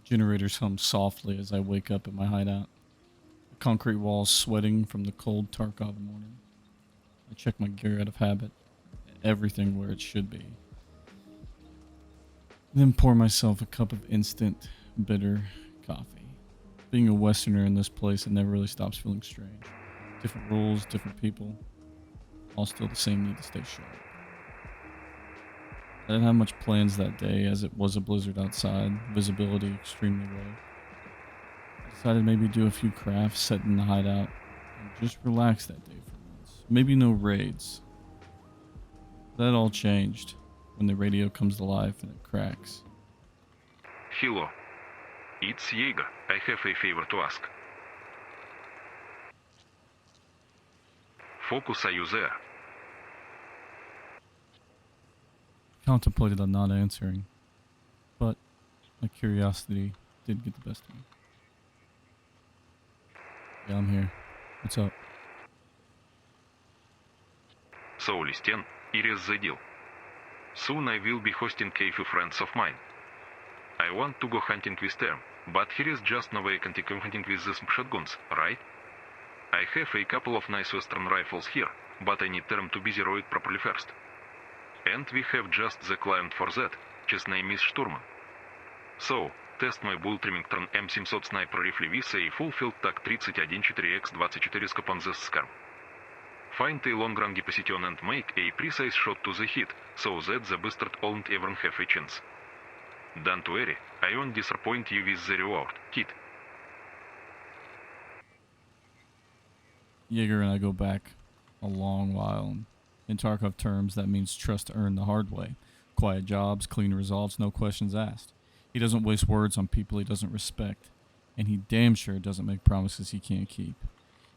Generators hum softly as I wake up at my hideout. The concrete walls sweating from the cold Tarkov morning. I check my gear out of habit. Everything where it should be. Then pour myself a cup of instant, bitter coffee. Being a Westerner in this place, it never really stops feeling strange. Different rules, different people, all still the same need to stay sharp. I didn't have much plans that day as it was a blizzard outside, visibility extremely low. I decided maybe do a few crafts, set in the hideout, and just relax that day for once. Maybe no raids. That all changed when the radio comes to life and it cracks. Hello. It's Jaeger. I have a favor to ask. Focus, are you there? Contemplated on not answering, but my curiosity did get the best of me. Yeah, I'm here. What's up? So, Listien, here is the deal. Soon I will be hosting a few friends of mine. I want to go hunting with them, but here is just no way continue hunting with these shotguns, right? I have a couple of nice western rifles here, but I need them to be zeroed properly first. And we have just the client for that, his name is Sturman. So, test my bull Remington М700 sniper rifle with a full-field TAC 31-4X24 scope on this scarm. Find a long-run position and make a precise shot to the hit, so that the bastard won't even have a chance. Don't worry, I won't disappoint you with the reward, kid. Jaeger and I go back a long while. In Tarkov terms, that means trust earned the hard way. Quiet jobs, clean results, no questions asked. He doesn't waste words on people he doesn't respect. And he damn sure doesn't make promises he can't keep.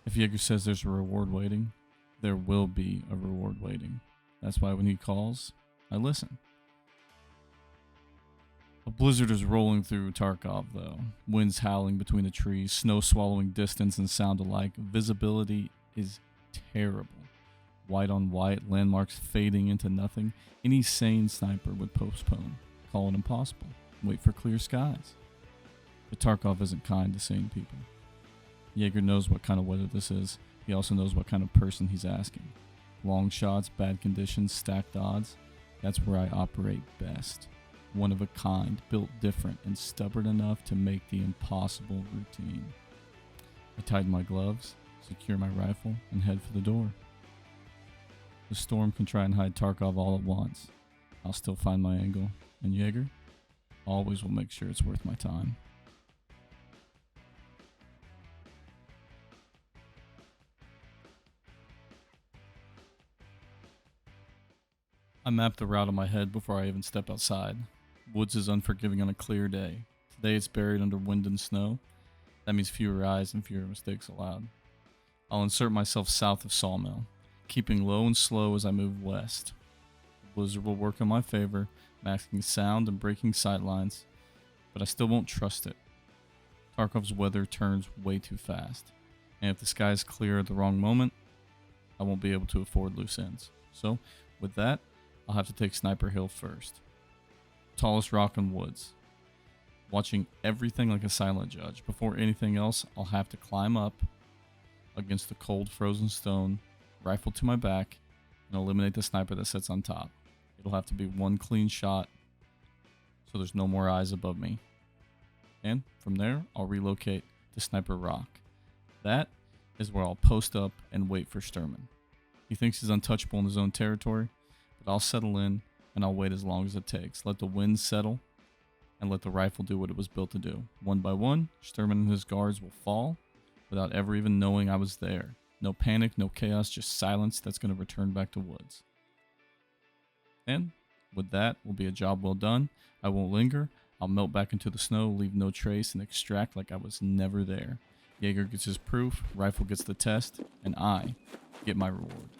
If Jaeger says there's a reward waiting, there will be a reward waiting. That's why when he calls, I listen. A blizzard is rolling through Tarkov, though. Winds howling between the trees, snow swallowing distance and sound alike. Visibility is terrible. White on white, landmarks fading into nothing. Any sane sniper would postpone, call it impossible, wait for clear skies. But Tarkov isn't kind to sane people. Jaeger knows what kind of weather this is. He also knows what kind of person he's asking. Long shots, bad conditions, stacked odds. That's where I operate best. One of a kind, built different, and stubborn enough to make the impossible routine. I tighten my gloves, secure my rifle, and head for the door. The storm can try and hide Tarkov all at once. I'll still find my angle, and Jaeger always will make sure it's worth my time. I map the route in my head before I even step outside. Woods is unforgiving on a clear day. Today it's buried under wind and snow. That means fewer eyes and fewer mistakes allowed. I'll insert myself south of Sawmill, keeping low and slow as I move west. The blizzard will work in my favor, masking sound and breaking sightlines, but I still won't trust it. Tarkov's weather turns way too fast, and if the sky is clear at the wrong moment, I won't be able to afford loose ends. So, with that, I'll have to take Sniper Hill first. Tallest rock in woods. Watching everything like a silent judge. Before anything else, I'll have to climb up against the cold frozen stone, rifle to my back, and eliminate the sniper that sits on top. It'll have to be one clean shot, so there's no more eyes above me. And from there, I'll relocate to Sniper Rock. That is where I'll post up and wait for Sturman. He thinks he's untouchable in his own territory, but I'll settle in and I'll wait as long as it takes. Let the wind settle and let the rifle do what it was built to do. One by one, Sturman and his guards will fall without ever even knowing I was there. No panic, no chaos, just silence that's going to return back to woods. And with that will be a job well done. I won't linger. I'll melt back into the snow, leave no trace, and extract like I was never there. Jaeger gets his proof, rifle gets the test, and I get my reward.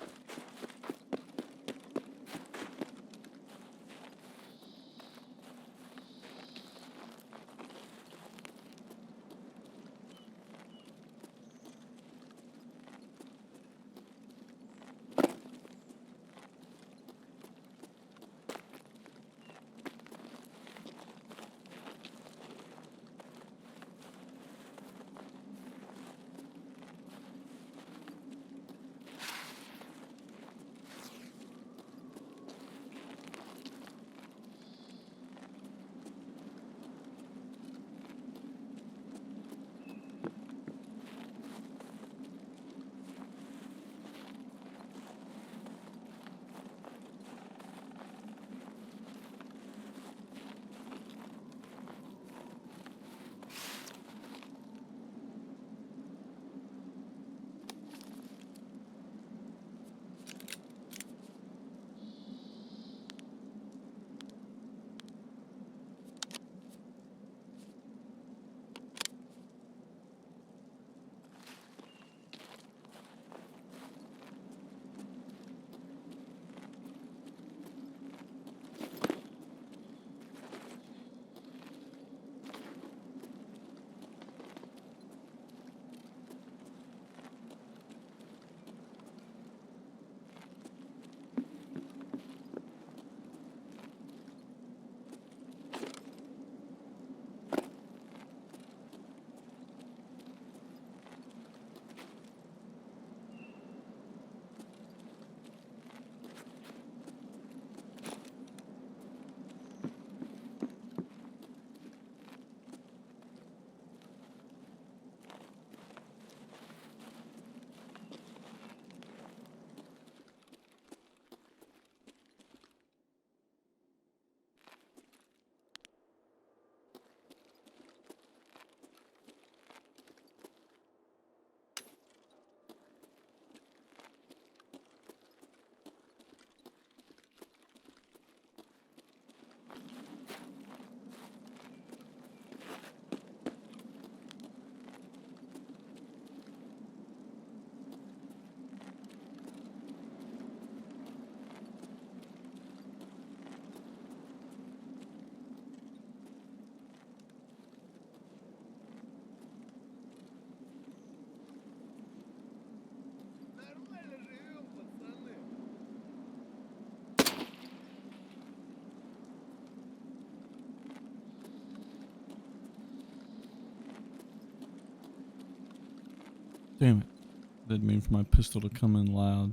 Damn it. Didn't mean for my pistol to come in loud.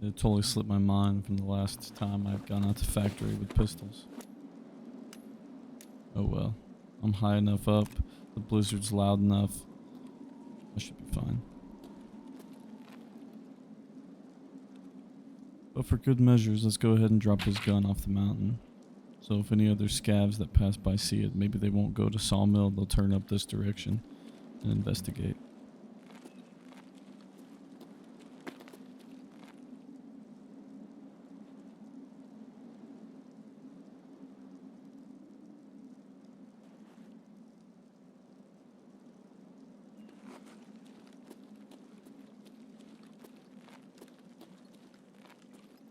It totally slipped my mind from the last time I've gone out to factory with pistols. Oh well. I'm high enough up. The blizzard's loud enough. I should be fine. But for good measures, let's go ahead and drop this gun off the mountain. So if any other scavs that pass by see it, maybe they won't go to Sawmill, they'll turn up this direction and investigate.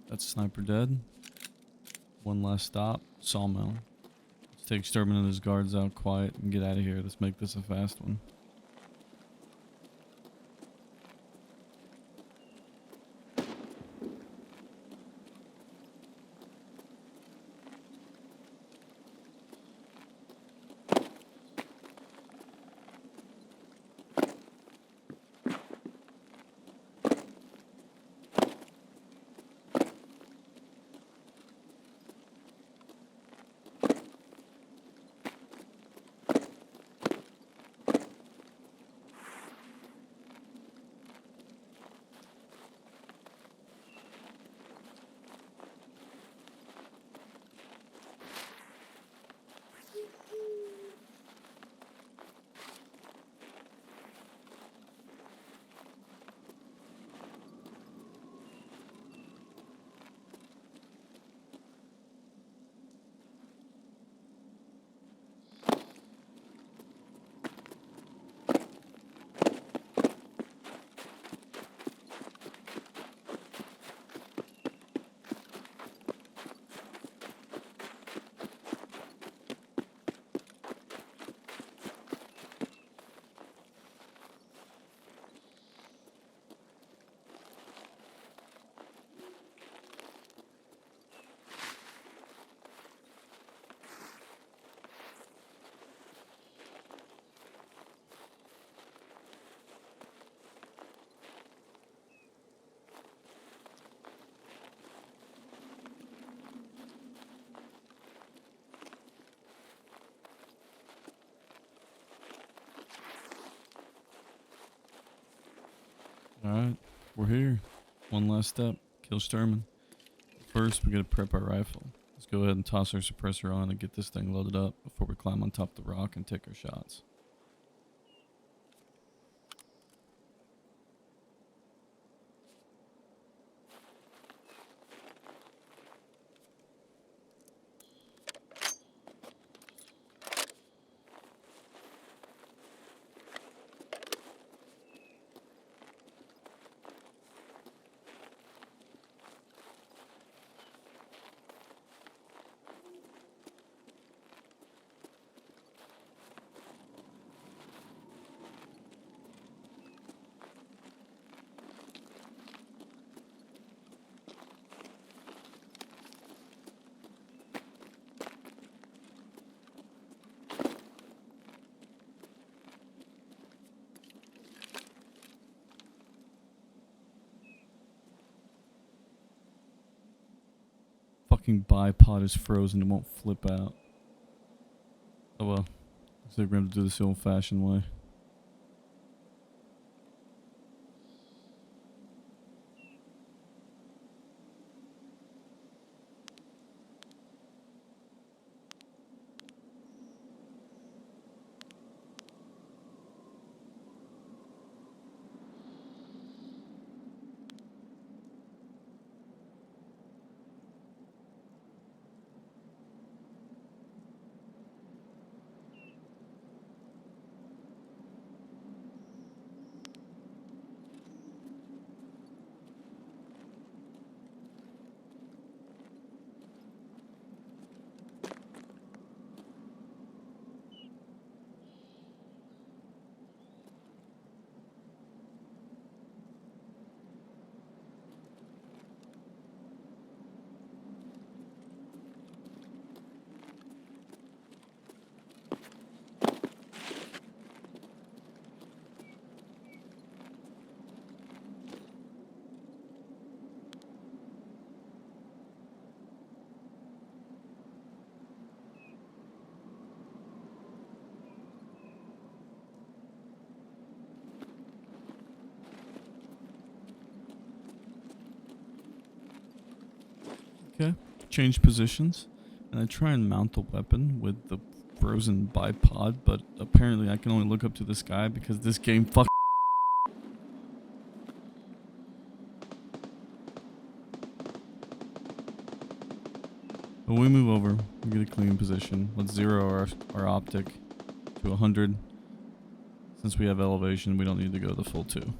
That's sniper dead. One last stop, Sawmill. Let's take Sturman and his guards out quiet and get out of here. Let's make this a fast one. Alright, we're here. One last step, kill Sturman. First, we gotta prep our rifle. Let's go ahead and toss our suppressor on and get this thing loaded up before we climb on top of the rock and take our shots. Fucking bipod is frozen, it won't flip out. Oh well. Looks like we're gonna have to do this the old fashioned way. Okay. Change positions. And I try and mount the weapon with the frozen bipod, but apparently I can only look up to the sky because this game When we move over, we get a clean position. Let's zero our optic to 100. Since we have elevation, we don't need to go the full 2.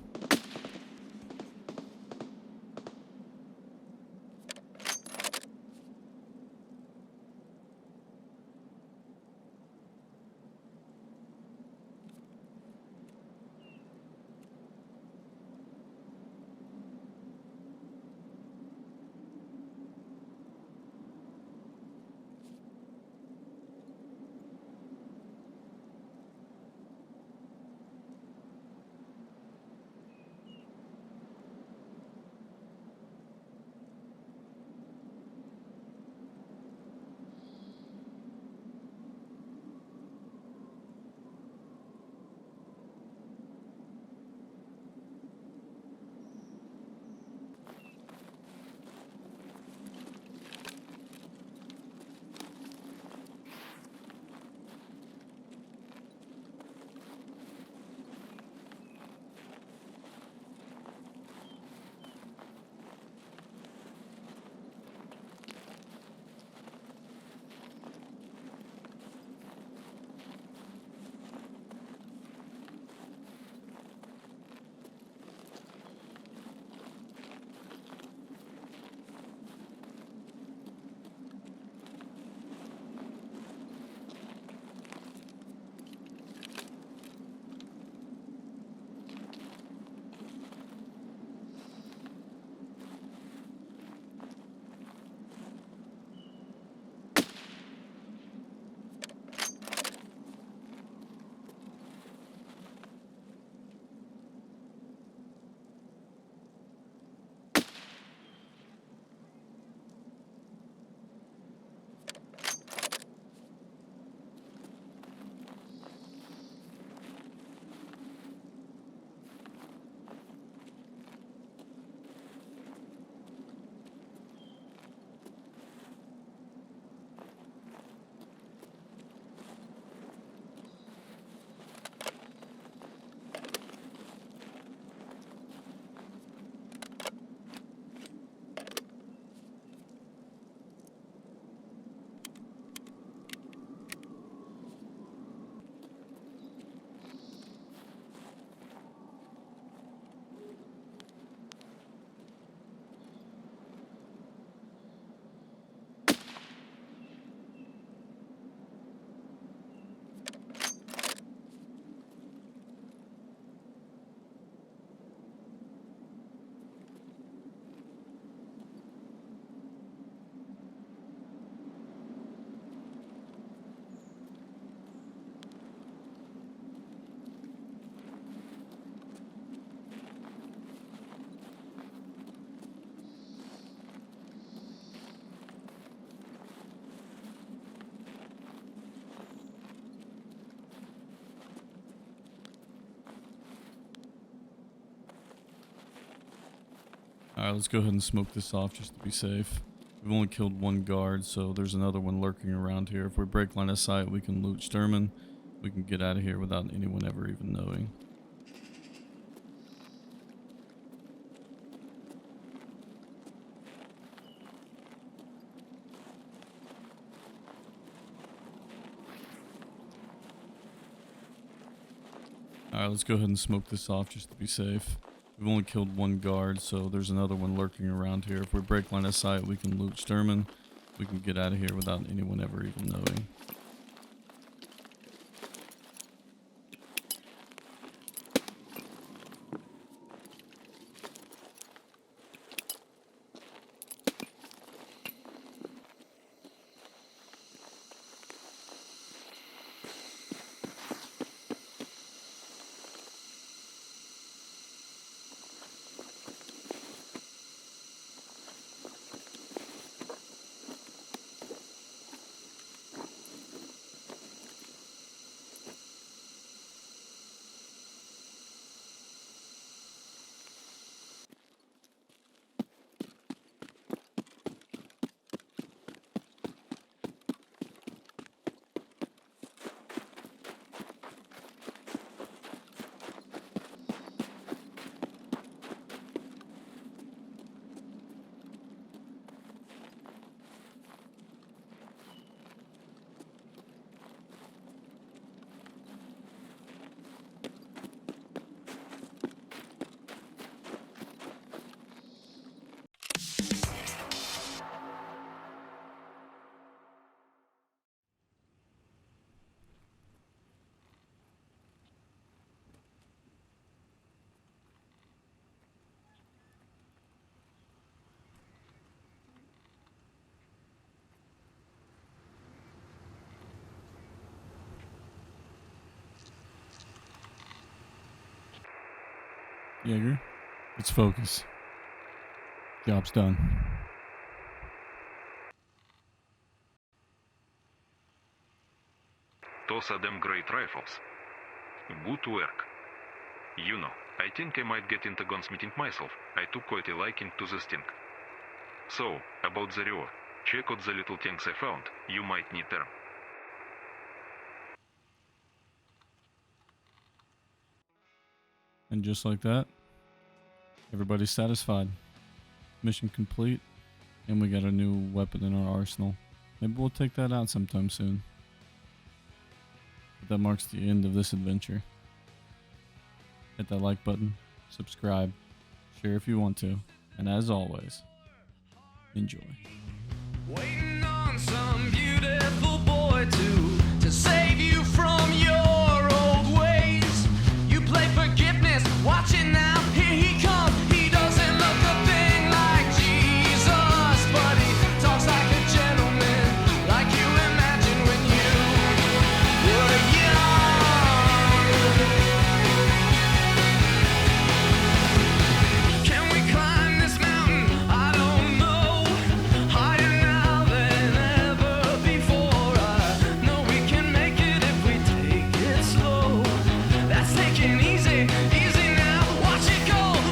Alright, let's go ahead and smoke this off just to be safe. We've only killed 1 guard, so there's another one lurking around here. If we break line of sight, we can loot Sturman. We can get out of here without anyone ever even knowing. Alright, let's go ahead and smoke this off just to be safe. We've only killed 1 guard, so there's another one lurking around here. If we break line of sight, we can loot Sturman. We can get out of here without anyone ever even knowing. Jaeger, let's focus. Job's done. Those are them great rifles. Good work. You know, I think I might get into gunsmithing myself. I took quite a liking to this thing. So, about the reward. Check out the little things I found. You might need them. And just like that, everybody's satisfied. Mission complete, and we got a new weapon in our arsenal. Maybe we'll take that out sometime soon. But that marks the end of this adventure. Hit that like button, subscribe, share if you want to, and as always, enjoy. Waiting on some beautiful